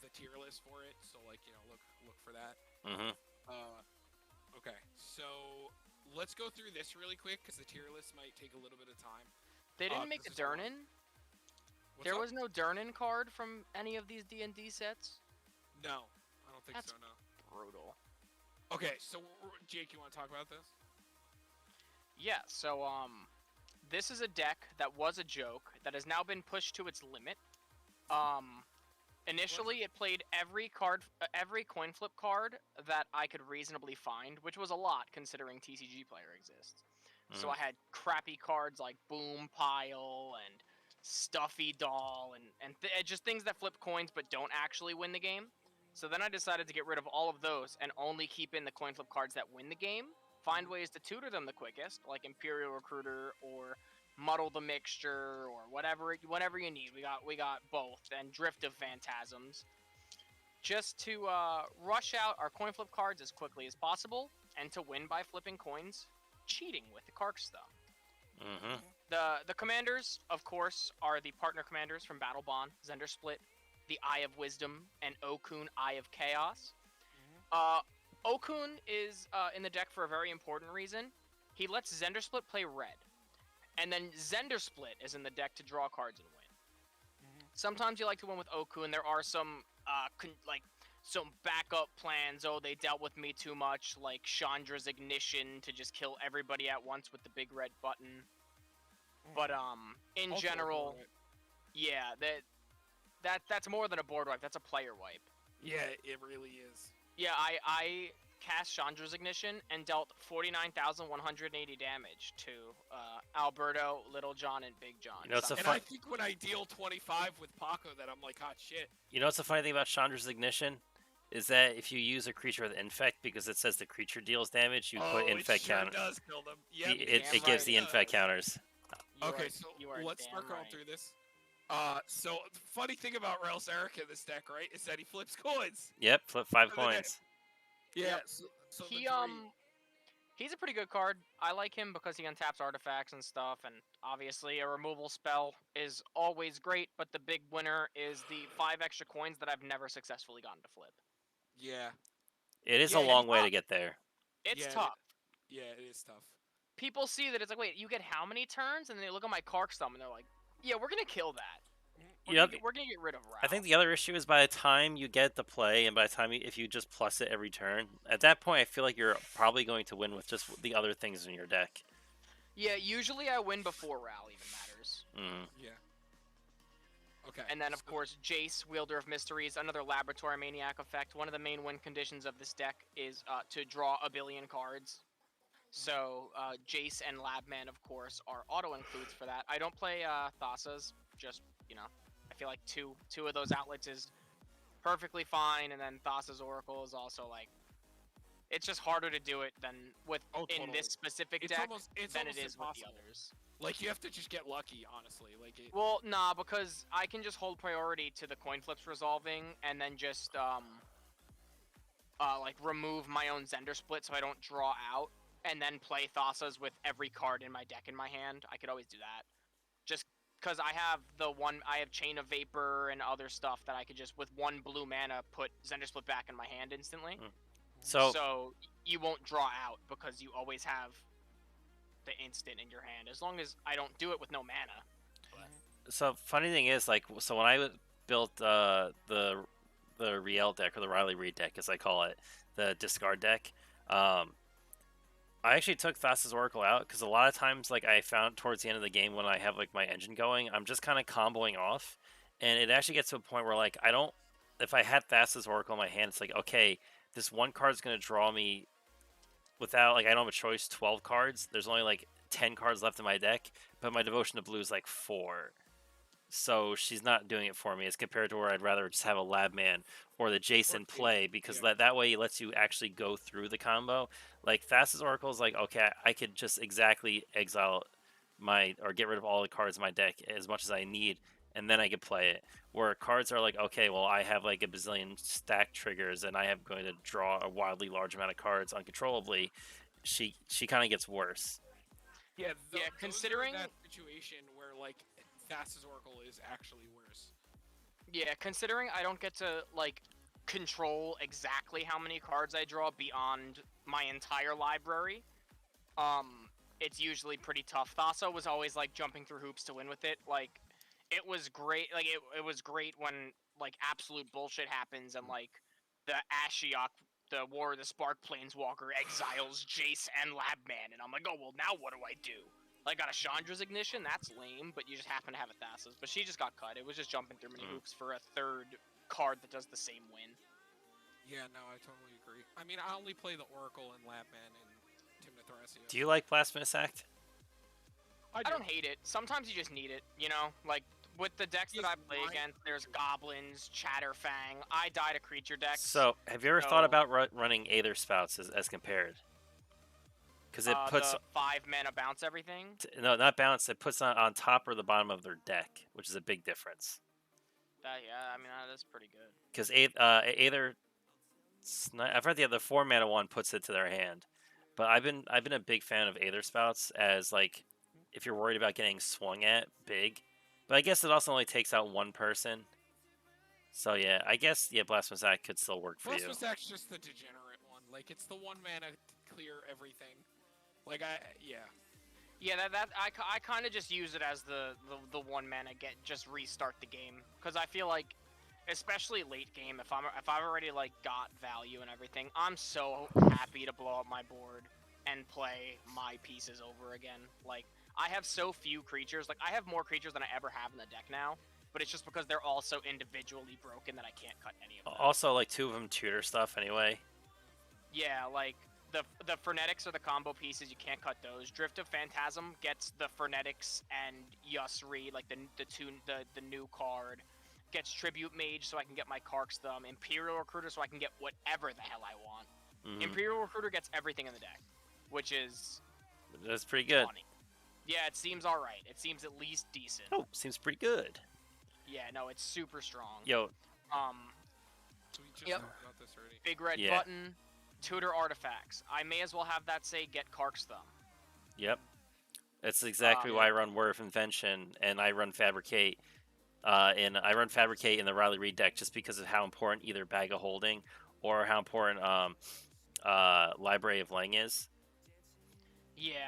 the tier list for it, so like look for that. Mm-hmm. Okay, so let's go through this really quick because the tier list might take a little bit of time. They didn't make 'Cause a there's a lot. Durnin. What's There up? was no Durnin card from any of these D&D sets. No, I don't think so. That's No. brutal. Okay, so Jake, you want to talk about this? Yeah, so this is a deck that was a joke that has now been pushed to its limit. Um Initially it played every coin flip card that I could reasonably find, which was a lot considering TCG Player exists. So Mm. I had crappy cards like Boom Pile and Stuffy Doll and just things that flip coins but don't actually win the game. So then I decided to get rid of all of those and only keep in the coin flip cards that win the game. Find ways to tutor them the quickest, like Imperial Recruiter or Muddle the Mixture or whatever you need. We got both, and Drift of Phantasms, just to rush out our coin flip cards as quickly as possible and to win by flipping coins, cheating with the Karkstone. Mm-hmm. The commanders, of course, are the partner commanders from Battle Bond, Zndrsplt, the Eye of Wisdom, and Okaun, Eye of Chaos. Okaun is in the deck for a very important reason. He lets Zndrsplt play red, and then Zndrsplt is in the deck to draw cards and win. Sometimes you like to win with Okaun. There are some some backup plans. Oh, they dealt with me too much, like Chandra's Ignition to just kill everybody at once with the big red button. But in Also general, board wipe. yeah, that's more than a board wipe. That's a player wipe. Yeah, it really is. Yeah, I cast Chandra's Ignition and dealt 49,180 damage to Alberto, Little John, and Big John. You know, it's a And fun. I think when I deal 25 with Paco, that I'm like, hot shit. You know what's the funny thing about Chandra's Ignition? Is that if you use a creature with infect, because it says the creature deals damage, you put Oh, it infect sure count. does kill them. Yep, It, Damn it right gives it the infect does. counters. Okay, so You are let's damn start going right. through this. So the funny thing about Rails Eric in this deck, right, is that he flips coins. Yep, flip 5 For the deck. coins. Yeah. Yep. So the He three. he's a pretty good card. I like him because he untaps artifacts and stuff, and obviously a removal spell is always great. But the big winner is the 5 extra coins that I've never successfully gotten to flip. Yeah. It is a Yeah. long way to get there. It's Yeah. tough. Yeah. It is tough. People see that it's like, wait, you get how many turns? And they look at my Karkstone and they're like, yeah, we're gonna kill that. We're gonna get rid of Rao. I think the other issue is by the time you get the play, and by the time if you just plus it every turn, at that point I feel like you're probably going to win with just the other things in your deck. Yeah, usually I win before Ral even matters. Mm. Yeah. Okay. And then, of course, Jace, Wielder of Mysteries, another Laboratory Maniac effect. One of the main win conditions of this deck is to draw a billion cards. So, Jace and Labman, of course, are auto-includes for that. I don't play Thassa's, just, I feel like two of those outlets is perfectly fine, and then Thassa's Oracle is also, like, it's just harder to do it than in this specific deck than it is with the others. Like, you have to just get lucky, honestly. Like, Well, nah, because I can just hold priority to the coin flips resolving, and then just like remove my own Zndrsplt so I don't draw out, and then play Thassa's with every card in my deck in my hand. I could always do that, just because I have Chain of Vapor and other stuff that I could just with 1 blue mana put Zndrsplt back in my hand instantly. So you won't draw out because you always have the instant in your hand, as long as I don't do it with no mana. So funny thing is, like, so when I built the Riel deck, or the Riley Reid deck as I call it, the discard deck, I actually took Thassa's Oracle out because a lot of times, like, I found towards the end of the game when I have like my engine going, I'm just kind of comboing off, and it actually gets to a point where, like, I don't, if I had Thassa's Oracle in my hand, it's like, okay, this one card is going to draw me without, like, I don't have a choice, 12 cards. There's only like 10 cards left in my deck, but my Devotion to Blue is like 4. So she's not doing it for me as compared to where I'd rather just have a Labman or the Jason play, because that way it lets you actually go through the combo. Like, Thassa's Oracle is like, okay, I could just exactly exile or get rid of all the cards in my deck as much as I need, and then I could play it. Where cards are like, okay, well, I have like a bazillion stack triggers and I am going to draw a wildly large amount of cards uncontrollably. She kind of gets worse. Yeah, considering that situation where like Thassa's Oracle is actually worse. Yeah, considering I don't get to like control exactly how many cards I draw beyond my entire library, it's usually pretty tough. Thassa was always like jumping through hoops to win with it. Like, it was great. Like, it was great when like absolute bullshit happens and like the Ashiok, the War of the Spark Planeswalker, exiles Jace and Labman, and I'm like, oh well, now what do I do? Like, got a Chandra's Ignition, that's lame, but you just happen to have a Thassa's. But she just got cut. It was just jumping through many hoops for a third card that does the same win. Yeah, no, I totally agree. I mean, I only play the Oracle and Labman and Timna Thrasio. Do you like Blasphemous Act? I don't hate it. Sometimes you just need it, you know? Like, with the decks that I play against, there's Goblins, Chatterfang. I died a creature decks. So, have you ever thought about running Aether Spouts as compared? Because it puts the 5-mana bounce everything. No, not bounce. It puts on top or the bottom of their deck, which is a big difference. Yeah, I mean that's pretty good. Because Aether, I've heard the 4-mana one puts it to their hand, but I've been a big fan of Aether Spouts as like if you're worried about getting swung at big, but I guess it also only takes out one person. So yeah, I guess Blasphemous Act could still work for you. Blasphemous Act's just the degenerate one. Like, it's the 1 mana to clear everything. Like, Yeah, I kind of just use it as the 1 mana just restart the game, because I feel like, especially late game, if I've already like got value and everything, I'm so happy to blow up my board and play my pieces over again. Like, I have so few creatures. Like, I have more creatures than I ever have in the deck now, but it's just because they're all so individually broken that I can't cut any of them. Also, like 2 of them tutor stuff anyway. Yeah, like the Frenetics are the combo pieces. You can't cut those. Drift of Phantasm gets the Frenetics and Yusri, like the new card. Gets Tribute Mage so I can get my Kark's Thumb. Imperial Recruiter so I can get whatever the hell I want. Mm-hmm. Imperial Recruiter gets everything in the deck, which is that's pretty good. Funny. Yeah, it seems alright. It seems at least decent. Oh, seems pretty good. Yeah, no, it's super strong. Yo. So we just talked about this already. Big red button, tutor artifacts. I may as well have that say get Kark's Thumb. Yep. That's exactly why I run Word of Invention and I run Fabricate. And I run Fabricate in the Riley Reid deck just because of how important either Bag of Holding or how important Library of Lang is. Yeah,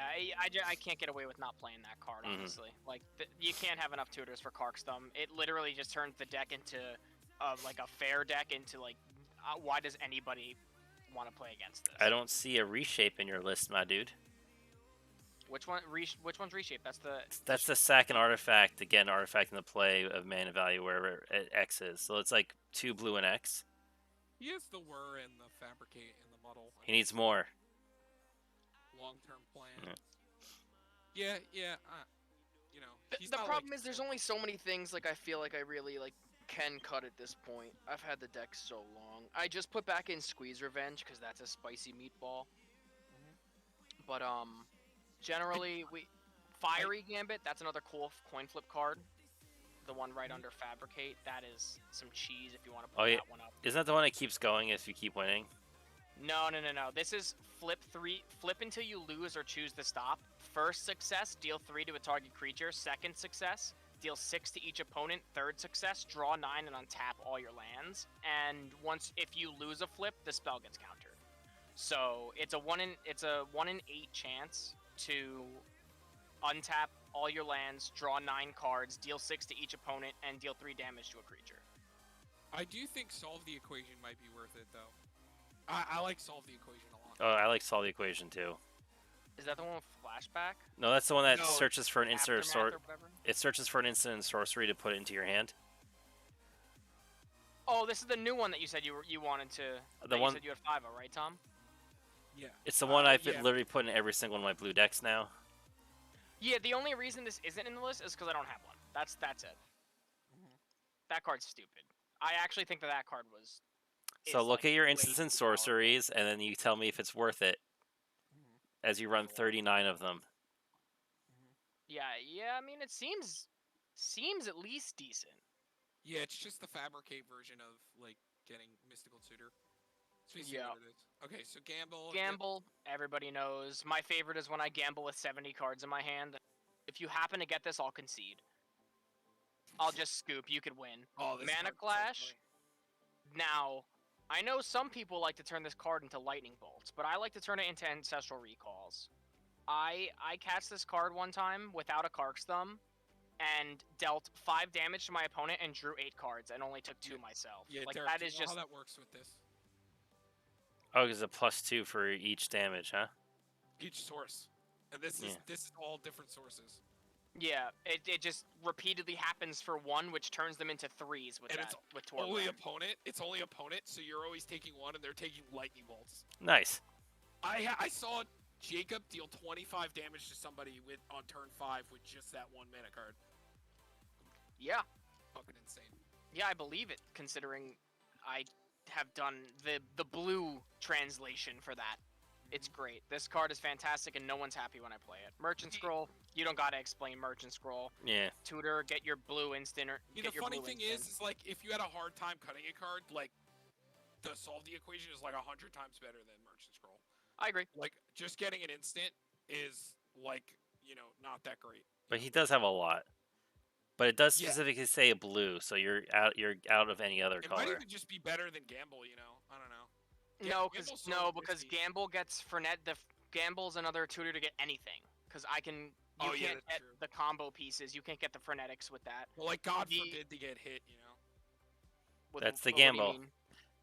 I can't get away with not playing that card, honestly. Like, you can't have enough tutors for Kark's Thumb. It literally just turns the deck into, like, a fair deck into, like, why does anybody want to play against this? I don't see a reshape in your list, my dude. Which which one's reshape? That's the second artifact. Again, artifact in the play of mana value wherever X is. So it's like 2 blue and X. He has the Whir and the Fabricate and the Muddle. He needs more. Long-term plan. Yeah. You know. The problem is there's only so many things. Like, I feel like I really like can cut at this point. I've had the deck so long. I just put back in Squeeze Revenge because that's a spicy meatball. But generally, Fiery Gambit, that's another cool coin flip card. The one right under Fabricate, that is some cheese if you want to put that one up. Isn't that the one that keeps going if you keep winning? No. This is flip until you lose or choose to stop. First success, deal 3 to a target creature. Second success, deal 6 to each opponent. Third success, draw 9 and untap all your lands. And if you lose a flip, the spell gets countered. So it's a 1 in 8 chance to untap all your lands, draw 9 cards, deal 6 to each opponent, and deal 3 damage to a creature. I do think Solve the Equation might be worth it, though. I like Solve the Equation a lot. Oh, I like Solve the Equation, too. Is that the one with Flashback? No, that's the one that searches for an instant Aftermath sort. It searches for an instant and sorcery to put it into your hand. Oh, this is the new one that you said you wanted to. The one you said you had 5 of, right, Tom? Yeah. It's the one I've literally put in every single one of my blue decks now. Yeah, the only reason this isn't in the list is because I don't have one. That's it. That card's stupid. I actually think that card was. So look at your instants and sorceries, and then you tell me if it's worth it. As you run 39 of them. Yeah. I mean, it seems at least decent. Yeah, it's just the Fabricate version of like getting Mystical Tutor. So what it is. Okay, so gamble. Gamble, everybody knows. My favorite is when I gamble with 70 cards in my hand. If you happen to get this, I'll concede. I'll just scoop. You could win. Oh, this Mana card's so Clash. funny. Now, I know some people like to turn this card into lightning bolts, but I like to turn it into ancestral recalls. I cast this card one time without a Kark's Thumb, and dealt 5 damage to my opponent and drew 8 cards and only took 2 myself. Yeah, Like Derek, that do you is know just how that works with this? Oh, it's a +2 for each damage, huh? Each source, and this is all different sources. yeah. It just repeatedly happens for 1, which turns them into 3s with And that it's with Torment. only opponent. It's only opponent, so you're always taking 1, and they're taking lightning bolts. Nice. I saw Jacob deal 25 damage to somebody on turn 5 with just that 1 mana card. Yeah. Fucking insane. Yeah, I believe it, considering I have done the blue translation for that. It's great. This card is fantastic, and no one's happy when I play it. Merchant Scroll, you don't gotta explain Merchant Scroll. Yeah. Tutor, get your blue instant. Or The get your funny blue thing instant. is like if you had a hard time cutting a card, like to solve the equation is like 100 times better than Merchant Scroll. I agree. Like just getting an instant is like not that great. But he does have a lot. But it does Yeah. specifically say a blue, so you're out of any other It color. might even just be better than Gamble. I don't know. Gamble's so because risky. Gamble gets Gamble's another tutor to get anything. Because I can. You can't that's get true. the combo pieces. You can't get the frenetics with that. Well, like God forbid to get hit. That's the what do you gamble. mean?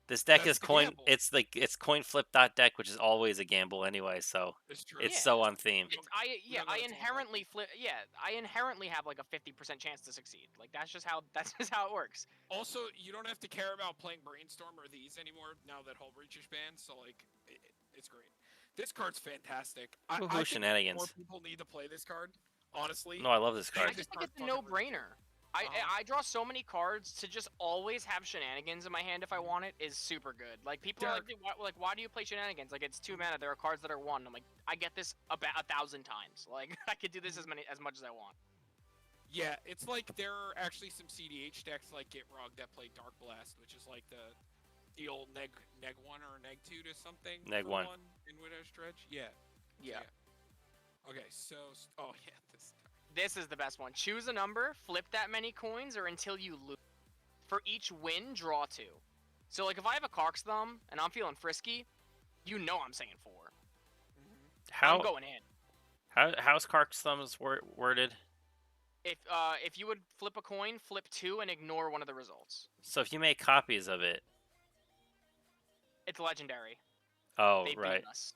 This deck That's is the coin. gamble. It's like it's coin flip deck, which is always a gamble anyway. So It's true. it's Yeah. so on theme. We don't know I it's all inherently flip. Yeah, I inherently have like a 50% chance to succeed. Like that's just how it works. Also, you don't have to care about playing Brainstorm or these anymore now that Hull Breach is banned. So like, it's great. This card's fantastic. I think more Shenanigans. people need to play this card. Honestly. No, I love this I card. just think card's it's a fucking no-brainer. I draw so many cards to just always have shenanigans in my hand if I want it is super good. Like people are like, why do you play shenanigans? Like it's 2 mana. There are cards that are 1. I'm like, I get this about 1,000 times. Like I could do this as much as I want. Yeah, it's like there are actually some CDH decks like Get Rug that play Dark Blast, which is like the old neg 1 or neg 2 to something. Neg for 1 in Widow Stretch. Yeah. Yeah. Okay, so this. This is the best one. Choose a number, flip that many coins, or until you lose. For each win, draw 2. So, like, if I have a Kark's Thumb and I'm feeling frisky, I'm saying 4. I'm going in. How's Kark's Thumbs worded? If you would flip a coin, flip 2 and ignore one of the results. So if you make copies of it, it's legendary. Oh, they right. Beat us.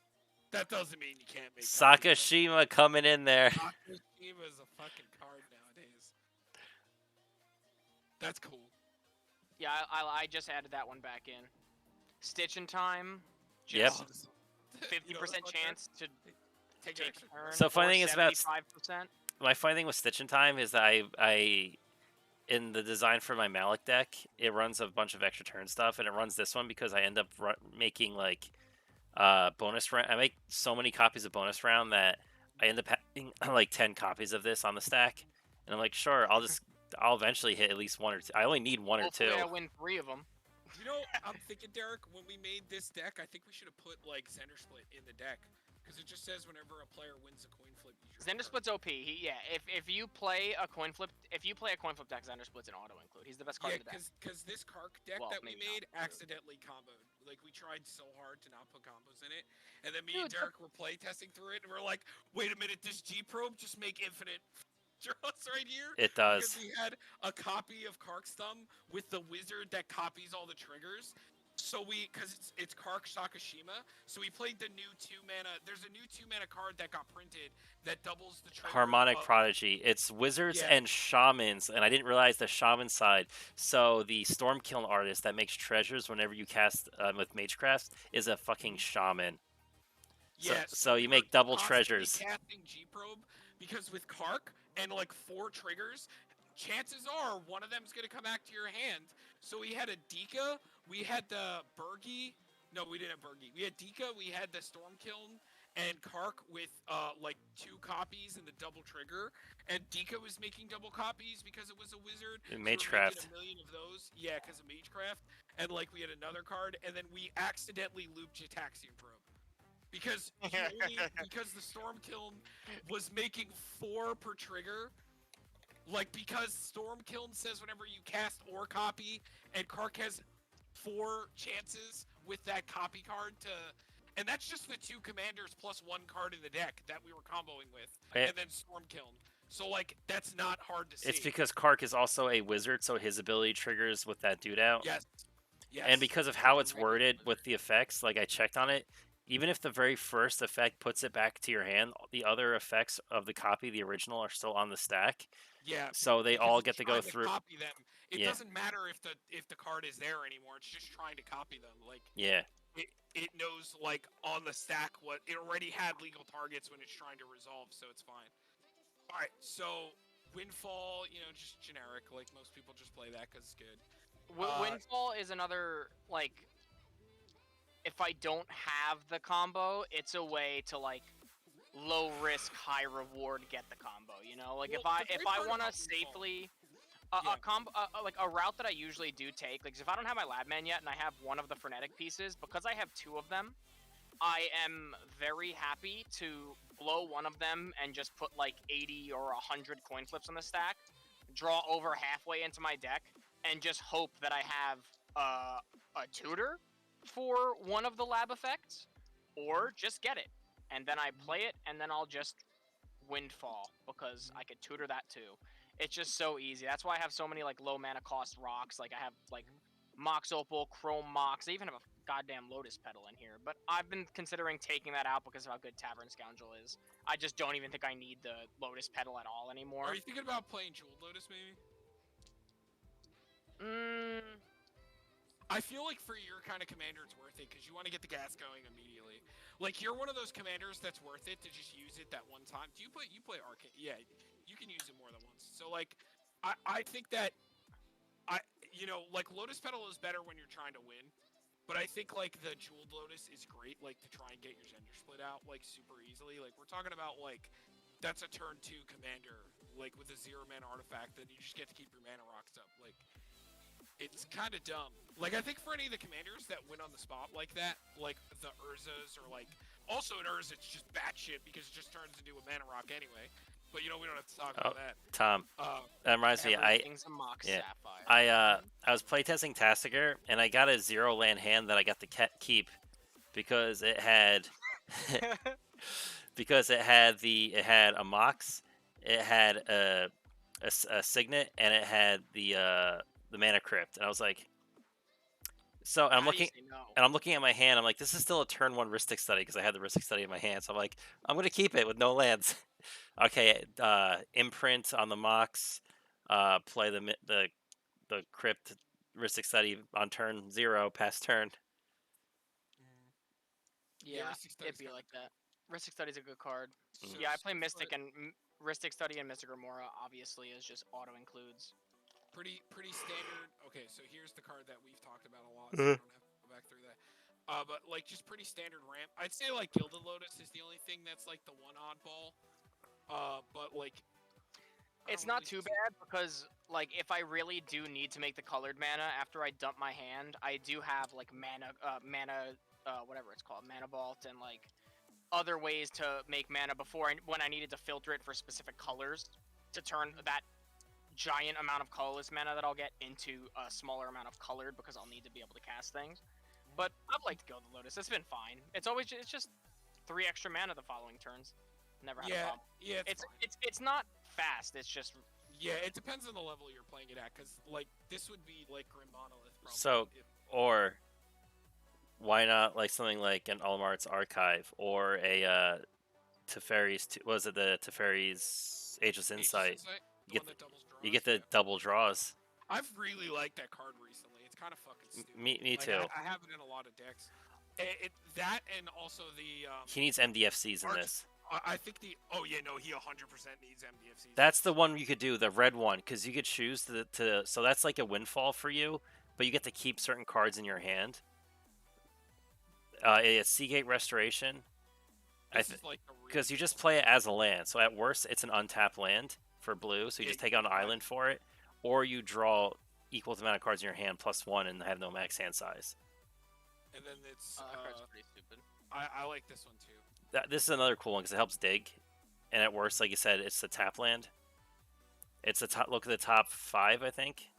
That doesn't mean you can't make Sakashima coming in there. Sakashima is a fucking card nowadays. That's cool. Yeah, I just added that one back in. Stitch in Time. Yep. 50% chance to take a turn. So funny thing is about 75%. My funny thing with Stitch in Time is that I in the design for my Malik deck, it runs a bunch of extra turn stuff, and it runs this one because I end up making like bonus round. I make so many copies of bonus round that I end up having like 10 copies of this on the stack, and I'm like, sure, I'll eventually hit at least 1 or 2. I only need 1 or 2. I win 3 of them. I'm thinking, Derek, when we made this deck, I think we should have put like Zndrsplt in the deck because it just says whenever a player wins a coin flip. Zndrsplt's OP. If you play a coin flip, deck, Zndrsplt's an auto include. He's the best card in the deck. because this Kark deck that we made accidentally comboed. Like we tried so hard to not put combos in it, and then me and Derek were play testing through it, and we're like, wait a minute, does G Probe just make infinite draws right here? It does. Because we had a copy of Kark's Thumb with the wizard that copies all the triggers. So because it's Kark Sakashima, so we played the new 2 mana. There's a new 2 mana card that got printed that doubles the trigger. Harmonic Prodigy. It's wizards and shamans, and I didn't realize the shaman side. So the Stormkiln artist that makes treasures whenever you cast with Magecraft is a fucking shaman. So you make double treasures. Casting G Probe because with Kark and like 4 triggers, chances are one of them's gonna come back to your hand. So we had a Dika, we had the Bergie. No, we didn't have Bergie. We had Dika, we had the Stormkiln and Kark with like 2 copies and the double trigger. And Dika was making double copies because it was a wizard. Magecraft. So a million of those. Yeah, because of Magecraft. And like we had another card, and then we accidentally looped Jataxian Probe. Because because the Stormkiln was making 4 per trigger. Like, because Stormkiln says whenever you cast or copy, and Kark has 4 chances with that copy card to... And that's just the 2 commanders plus 1 card in the deck that we were comboing with. Eh. And then Stormkiln. So, like, that's not hard to see. It's because Kark is also a wizard, so his ability triggers with that dude out. Yes. Yes. And because of how it's Regular worded wizard. with the effects, like I checked on it, even if the very first effect puts it back to your hand, the other effects of the copy, the original, are still on the stack. Yeah. So they because all it's get to go trying through. Copy them. It Yeah. doesn't matter if the card is there anymore. It's just trying to copy them. Like, Yeah. it knows, like, on the stack what it already had legal targets when it's trying to resolve, so it's fine. All right, so Windfall, just generic. Like, most people just play that because it's good. Windfall is another, like, if I don't have the combo, it's a way to, like, low risk, high reward get the combo. Like, Well, the if great I part want to about Windfall- safely. Yeah. Like a route that I usually do take, like, if I don't have my Labman yet and I have one of the frenetic pieces, because I have 2 of them, I am very happy to blow one of them and just put like 80 or 100 coin flips on the stack, draw over halfway into my deck, and just hope that I have a tutor for one of the lab effects, or just get it. And then I play it, and then I'll just Windfall, because I could tutor that too. It's just so easy. That's why I have so many, like, low mana cost rocks. Like, I have, like, Mox Opal, Chrome Mox. I even have a goddamn Lotus Petal in here. But I've been considering taking that out because of how good Tavern Scoundrel is. I just don't even think I need the Lotus Petal at all anymore. Are you thinking about playing Jeweled Lotus, maybe? I feel like for your kind of commander, it's worth it because you want to get the gas going immediately. Like, you're one of those commanders that's worth it to just use it that one time. Do you play Arcane? Yeah, you can use it more than once. So, like, I think that like, Lotus Petal is better when you're trying to win, but I think, like, the Jeweled Lotus is great, like, to try and get your Zndrsplt out, like, super easily. Like, we're talking about, like, that's a turn 2 commander, like, with a 0-mana artifact, then you just get to keep your mana rocks up. Like, it's kind of dumb. Like, I think for any of the commanders that win on the spot like that, like the Urzas, or, like, also in Urza it's just batshit because it just turns into a mana rock anyway. But we don't have to talk about that. Tom, that reminds me. Everything's a Mox Yeah. Sapphire. I was playtesting Tastiger, and I got a 0 land hand that I got to keep because it had it had a Mox, it had a Signet, and it had the Mana Crypt, and I was like, so and I'm How do you looking. say no? And I'm looking at my hand. I'm like, this is still a turn 1 Rhystic Study because I had the Rhystic Study in my hand. So I'm like, I'm gonna keep it with no lands. Okay, imprint on the Mox. Play the Crypt Rhystic Study on turn 0, past turn. Yeah, Rhystic Study's it'd be kinda like that. Rhystic Study's a good card. So Yeah, I play but Mystic, and Rhystic Study and Mystic Remora obviously is just auto includes. pretty standard. Okay, so here's the card that we've talked about a lot, so I don't have to go back through that. But, like, just pretty standard ramp. I'd say, like, Gilded Lotus is the only thing that's, like, the one oddball. But, like, It's not too bad because, like, if I really do need to make the colored mana after I dump my hand, I do have, like, whatever it's called, Mana Vault, and, like, other ways to make mana when I needed to filter it for specific colors to turn that giant amount of colorless mana that I'll get into a smaller amount of colored, because I'll need to be able to cast things. But I've liked Gilded Lotus. It's been fine. It's just 3 extra mana the following turns. Never had a problem. Yeah, It's not fast. It's just yeah. It depends on the level you're playing it at, because, like, this would be like Grim Monolith. Probably, So, or why not like something like an Almart's Archive or a Teferi's? Was it the Teferi's Ageless Insight? You get the double draws. I've really liked that card recently. It's kind of fucking stupid. Me Like, too. I have it in a lot of decks. That and also the. He needs MDFCs in this. I think the. Oh yeah, no, he 100% needs MDFCs. That's the one you could do, the red one, because you could choose to. So that's like a windfall for you, but you get to keep certain cards in your hand. It's Seagate Restoration. Because you just play it as a land. So at worst, it's an untapped land for blue. So you just take out an island for it, or you draw equal amount of cards in your hand +1 and have no max hand size. And then it's. that card's pretty stupid. I like this one too. This is another cool one because it helps dig, and at worst, like you said, it's a tap land. It's the top. Look at the top 5, I think,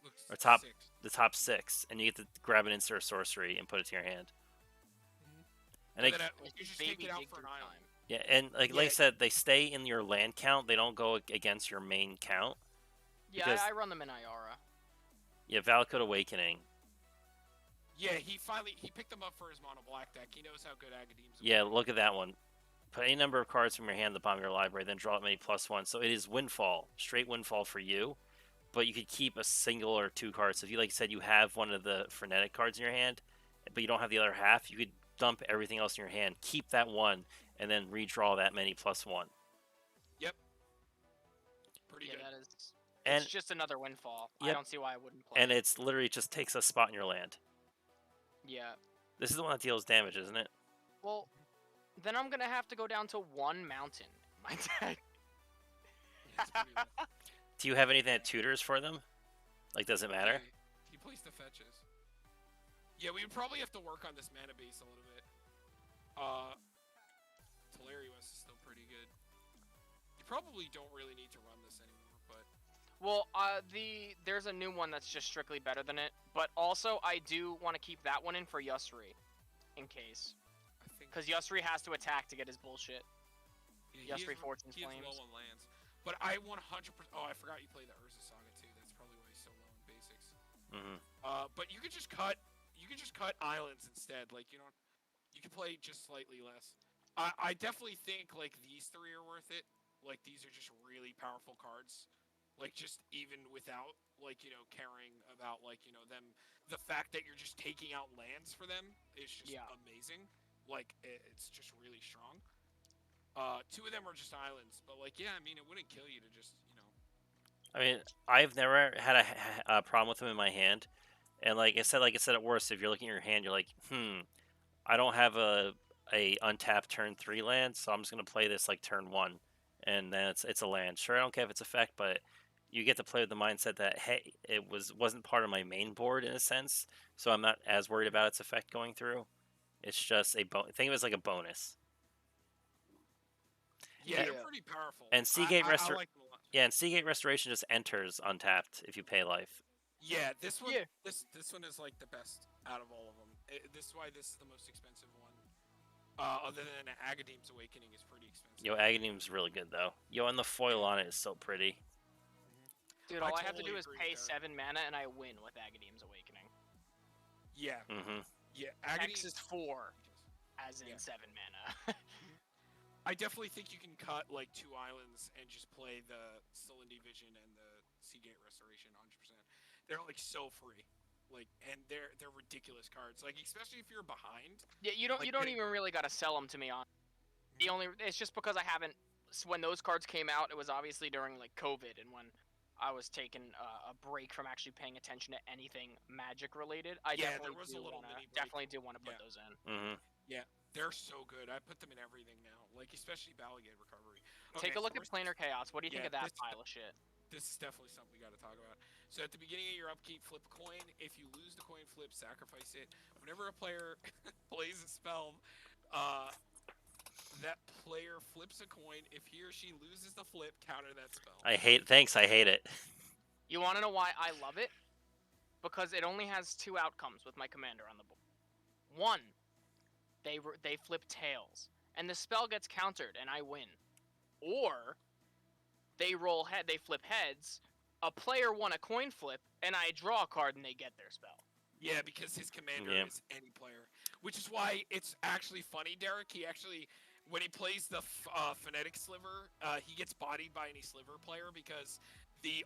Looks or top 6. the top 6, and you get to grab an instant sorcery and put it to your hand. Mhm. And And like, then It's you just just take baby it out dig for an through island. time. yeah, and like Yeah. I said, they stay in your land count. They don't go against your main count. Yeah, Because I run them in Iara. yeah, Valakut Awakening. Yeah, he picked them up for his mono black deck. He knows how good Agadeem's. Yeah, look at that one. Put any number of cards from your hand at the bottom of your library, then draw it many +1. So it is windfall, straight windfall for you. But you could keep a single or 2 cards. So if you like said you have one of the frenetic cards in your hand, but you don't have the other half, you could dump everything else in your hand, keep that one, and then redraw that many +1. Yep. Pretty Yeah, good. that is. And It's just another windfall. I yep, don't see why I wouldn't play. and it's literally just takes a spot in your land. Yeah. This is the one that deals damage, isn't it? Well, then I'm gonna have to go down to 1 mountain in my deck. Yeah, it's pretty low. Do you have anything that tutors for them? Like, does it matter? Yeah, he plays the fetches. Yeah, we would probably have to work on this mana base a little bit. Telarius is still pretty good. You probably don't really need to run this anymore, but Well, there's a new one that's just strictly better than it, but also I do want to keep that one in for Yusri, in case, I think because Yusri has to attack to get his bullshit. yeah, Yusri Fortune's he is Flames. low on lands. But I 100%. Oh, I forgot you play the Urza Saga too. That's probably why he's so low in basics. Mm-hmm. But you could just cut. You could just cut islands instead. Like you don't. You can play just slightly less. I definitely think like these 3 are worth it. Like these are just really powerful cards. Like just even without like caring about like them. The fact that you're just taking out lands for them is just amazing. Like it's just really strong. 2 of them are just islands, but like yeah, I mean it wouldn't kill you to just I mean, I've never had a problem with them in my hand, and like I said at worst, if you're looking at your hand, you're like, I don't have a untapped turn 3 land, so I'm just gonna play this like turn 1, and then it's a land. Sure, I don't care if it's effect, but you get to play with the mindset that hey, it wasn't part of my main board in a sense, so I'm not as worried about its effect going through. It's just a think of it as like a bonus. yeah, they're pretty powerful. And Seagate I like them a lot. Yeah, and Seagate Restoration just enters untapped if you pay life. Yeah, this one. Yeah. This one is like the best out of all of them. This is why this is the most expensive one. Other than Agadeem's Awakening is pretty expensive. Yo, Agadeem's really good though. Yo, and the foil on it is so pretty. Dude, I all I have to totally do is agree pay with that. 7 mana and I win with Agadeem's Awakening. Yeah, Mm-hmm. yeah. X is 4, as in Yeah. 7 mana. I definitely think you can cut like 2 islands and just play the Salinity Vision and the Seagate Restoration 100%. They're like so free, like, and they're ridiculous cards. Like especially if you're behind. Yeah, you don't even really gotta sell them to me on. It's just because I haven't. When those cards came out, it was obviously during like COVID and when I was taking a break from actually paying attention to anything Magic related. I Yeah, definitely there was a little mini break. definitely do want to put Yeah. those in. Mm-hmm. Yeah, they're so good. I put them in everything now, like especially Balligate Recovery. Take Okay, a look so at Planar Chaos. What do you think yeah, of that this- pile of shit? This is definitely something we got to talk about. So at the beginning of your upkeep, flip a coin. If you lose the coin flip, sacrifice it. Whenever a player plays a spell, that player flips a coin. If he or she loses the flip, counter that spell. I hate it. You want to know why I love it? Because it only has 2 outcomes with my commander on the board. 1, they flip tails, and the spell gets countered, and I win. Or they flip heads. A player won a coin flip, and I draw a card, and they get their spell. Yeah, because his commander Yeah. is any player, which is why it's actually funny, Derek. He actually, when he plays the phonetic sliver, he gets bodied by any sliver player because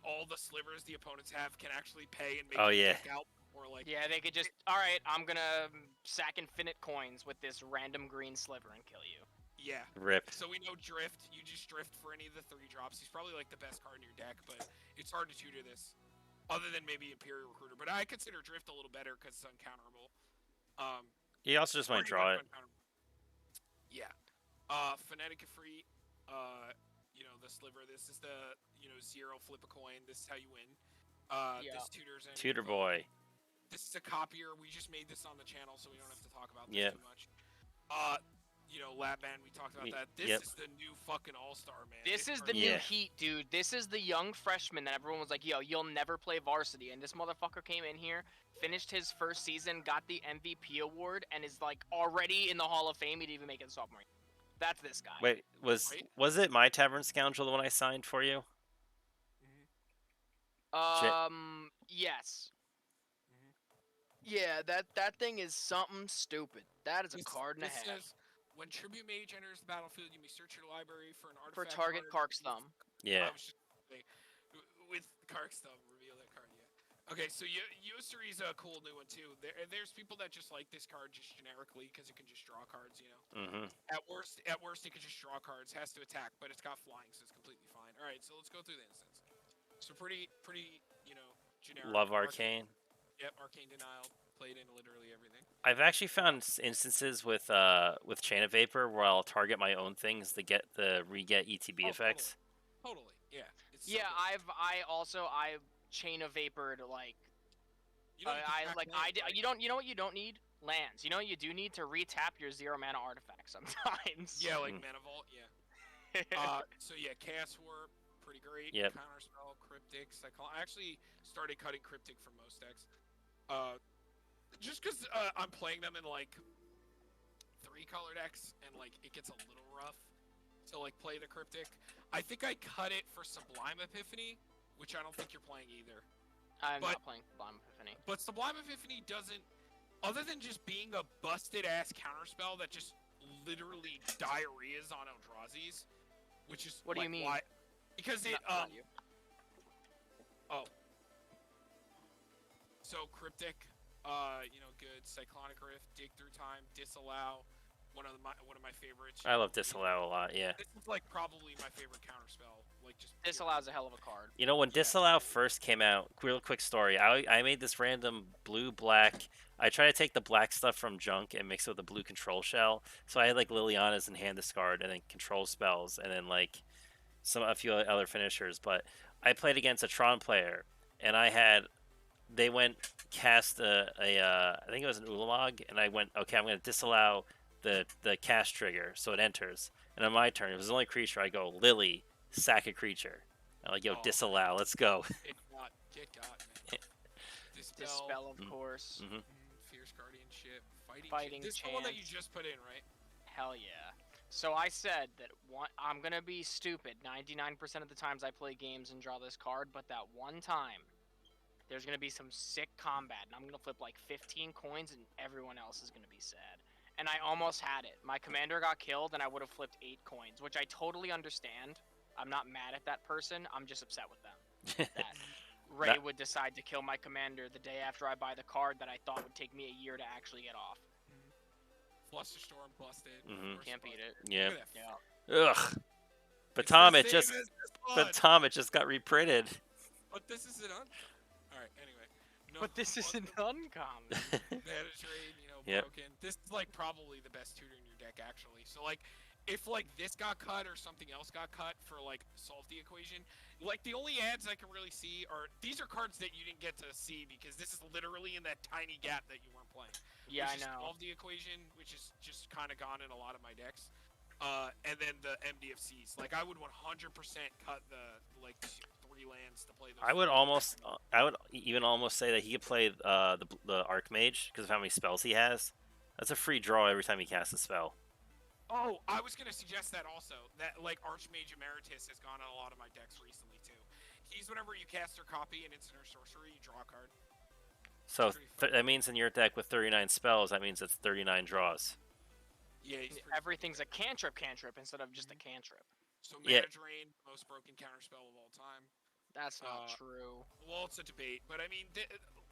all the slivers the opponents have can actually pay and make Oh, you yeah. kick out or like Yeah, they could just. All right, I'm gonna sack infinite coins with this random green sliver and kill you. yeah. Rip. So we know drift. You just drift for any of the 3 drops. He's probably like the best card in your deck, but it's hard to tutor this, other than maybe Imperial Recruiter. But I consider drift a little better because it's uncounterable. You also just might Pretty draw much it. uncounterable. Yeah. Phonetic free. The sliver. This is the 0 flip a coin. This is how you win. Yeah. This tutors any Tutor club. boy. This is a copier. We just made this on the channel, so we don't have to talk about this Yeah. too much. Lab Man, we talked about that. This Yep. is the new fucking all-star, man. This is card the new Yeah. heat, dude. This is the young freshman that everyone was like, yo, you'll never play varsity. And this motherfucker came in here, finished his first season, got the MVP award, and is like already in the Hall of Fame. He didn't even make it sophomore year. That's this guy. Wait, was it my Tavern Scoundrel the one I signed for you? Yes. Yeah, that thing is something stupid. That is a card and a half. Says, when Tribute Mage enters the battlefield, you may search your library for an artifact. For target card. Kark's Thumb. Yeah. I was just saying, with Kark's Thumb, reveal that card. Yeah. Okay, so Yosuri's a cool new one too. There's people that just like this card just generically because it can just draw cards. Mm-hmm. At worst, it can just draw cards. Has to attack, but it's got flying, so it's completely fine. All right, so let's go through the instance. So pretty, generic. Love Arcane. Yep, Arcane Denial. Played in literally everything. I've actually found instances with Chain of Vapor where I'll target my own things to get the re-get ETB effects. Totally. Yeah. It's Yeah, so I Chain of Vapored like. You know what you don't need? Lands. You know what you do need to retap your 0 mana artifact sometimes. Yeah, like Mana Vault. Yeah. So yeah, Chaos Warp, pretty great. Yep. Counterspell, Cryptic, I actually started cutting Cryptic for most decks. Just because I'm playing them in like 3-color decks and like it gets a little rough to like play the Cryptic. I think I cut it for Sublime Epiphany, which I don't think you're playing either. I'm not playing Sublime Epiphany. But Sublime Epiphany doesn't, other than just being a busted ass counterspell that just literally diarrheas on Eldrazi's, which is what do you mean? Why? Because it So Cryptic, good. Cyclonic Rift, Dig Through Time, Disallow, one of my favorites. I love Disallow a lot. Yeah. This is like probably my favorite counterspell. Like just Disallow's a hell of a card. When Disallow first came out, real quick story. I made this random blue-black. I tried to take the black stuff from junk and mix it with a blue control shell. So I had like Liliana's and hand discard, and then control spells, and then like a few other finishers. But I played against a Tron player, and they went cast I think it was an Ulamog, and I went, okay, I'm going to disallow the cast trigger so it enters. And on my turn, it was the only creature, I go, Lily, sack a creature. I'm like, disallow, let's go. Get got, man. Dispel, of course. Mm-hmm. Fierce Guardianship, Fighting This is the one that you just put in, right? Hell yeah. So I said that I'm going to be stupid 99% of the times I play games and draw this card, but that one time, there's going to be some sick combat, and I'm going to flip like 15 coins, and everyone else is going to be sad. And I almost had it. My commander got killed, and I would have flipped 8 coins, which I totally understand. I'm not mad at that person. I'm just upset with them. That Ray would decide to kill my commander the day after I buy the card that I thought would take me a year to actually get off. Flusterstorm busted. Can't beat it. Yeah. Yeah. Ugh. But Tom, it just got reprinted. But this is an Alright, anyway. But this is an uncommon. Mana Drain, broken. This is like probably the best tutor in your deck actually. So like if like this got cut or something else got cut for like solve the equation, like the only ads I can really see are these are cards that you didn't get to see because this is literally in that tiny gap that you weren't playing. Yeah, I know. Solve the equation, which is just kind of gone in a lot of my decks. And then the MDFCs. Like I would 100% cut the like 3 lands to play those. I would even almost say that he could play the Archmage because of how many spells he has. That's a free draw every time he casts a spell. Oh, I was gonna suggest that also. That like Archmage Emeritus has gone on a lot of my decks recently too. He's whenever you cast or copy an instant or sorcery, you draw a card. So that means in your deck with 39 spells, that means it's 39 draws. Yeah, everything's a cantrip instead of just a cantrip. So Mana Drain, most broken counterspell of all time. That's not true. Well, it's a debate, but I mean,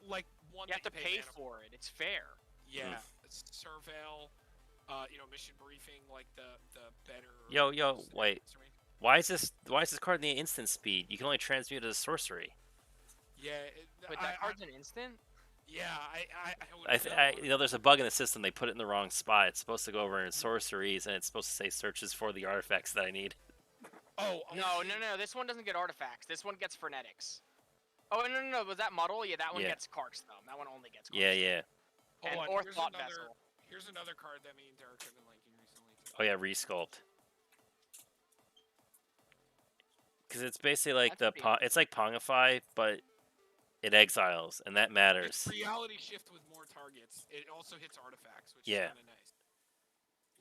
like one. You have to pay for it. It's fair. Yeah, Surveil. Mission briefing, like the better. Yo, wait. Why is this card in the instant speed? You can only transmute it as sorcery. Yeah, but that card's an instant. Yeah, there's a bug in the system. They put it in the wrong spot. It's supposed to go over in sorceries, and it's supposed to say searches for the artifacts that I need. Oh no! This one doesn't get artifacts. This one gets phonetics. Oh no! Was that Muddle? Yeah, that one gets Kark's Thumb. That one only gets Kark's Yeah. And or Thought Vessel. Here's another card that me and Derek have been liking recently. Oh yeah, Resculpt. Because it's basically like That's pretty it's like Pongify, but it exiles, and that It's matters. reality shift with more targets. It also hits artifacts, which Yeah. is kind of nice.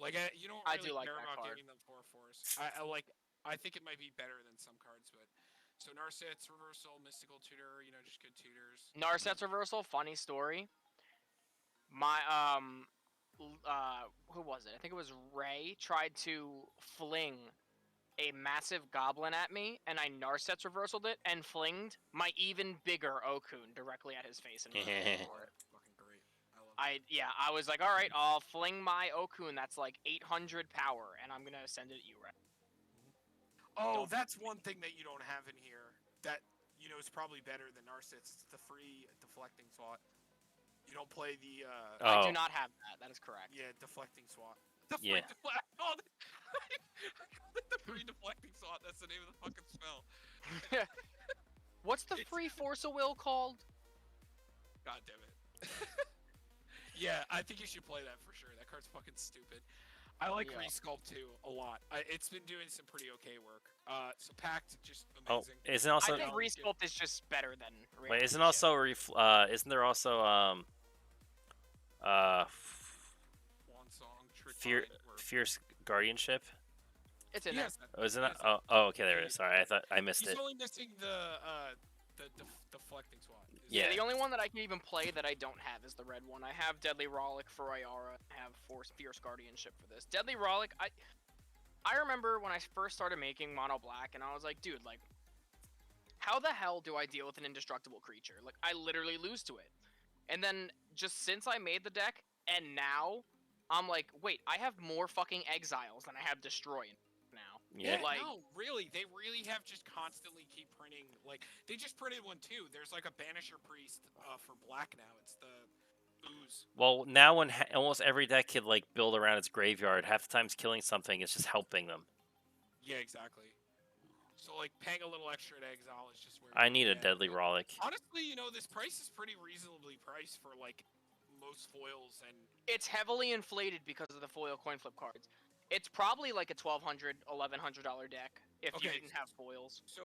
Like you don't I really do like care that about card. giving them 4/4s. I think it might be better than some cards, but so Narset's reversal, mystical tutor, just good tutors. Narset's reversal, funny story. My who was it? I think it was Ray tried to fling a massive goblin at me, and I Narset's reversaled it and flinged my even bigger Okaun directly at his face and reversed for it. Fucking great. I love that. I was like, all right, I'll fling my Okaun that's like 800 power, and I'm gonna send it at you, Ray. Oh, Don't- that's one thing that you don't have in here that is probably better than Narset's. It's the free deflecting swat. You don't play the I Oh do not have that. That is correct. yeah, deflecting swat. The free Yeah. deflect. I called it the free deflecting swat. That's the name of the fucking spell. What's the free Force of Will called? God damn it. Yeah, I think you should play that for sure. That card's fucking stupid. I like Yeah. Resculpt too a lot. It's been doing some pretty okay work. So Pact just Oh, amazing. isn't also I think Reality Shift. Resculpt is just better than. wait, Reality isn't Shift. also isn't there also Swan Song, Trick Fear Mind, or Fierce Guardianship? It's in he there. has that. Oh, isn't He it? has that. Oh, okay, there it is. Sorry, I thought I missed He's it. only missing the deflecting swat. Yeah. The only one that I can even play that I don't have is the red one. I have Deadly Rollick for Ayara. I have Fierce Guardianship for this. Deadly Rollick, I remember when I first started making Mono Black, and I was like, dude, like, how the hell do I deal with an indestructible creature? Like, I literally lose to it. And then, just since I made the deck, and now, I'm like, wait, I have more fucking exiles than I have destroy now. Yeah. Like- no, really, they really have just constantly keep printing. Like they just printed one too. There's like a Banisher Priest for black now. It's the ooze. Well, now when almost every deck can like build around its graveyard, half the times killing something is just helping them. Yeah, exactly. So like paying a little extra to exile is just where I you need a get. Deadly Rollick. Honestly, this price is pretty reasonably priced for like most foils and It's heavily inflated because of the foil coin flip cards. It's probably like a $1,200, $1,100 deck if you Okay. didn't have foils. so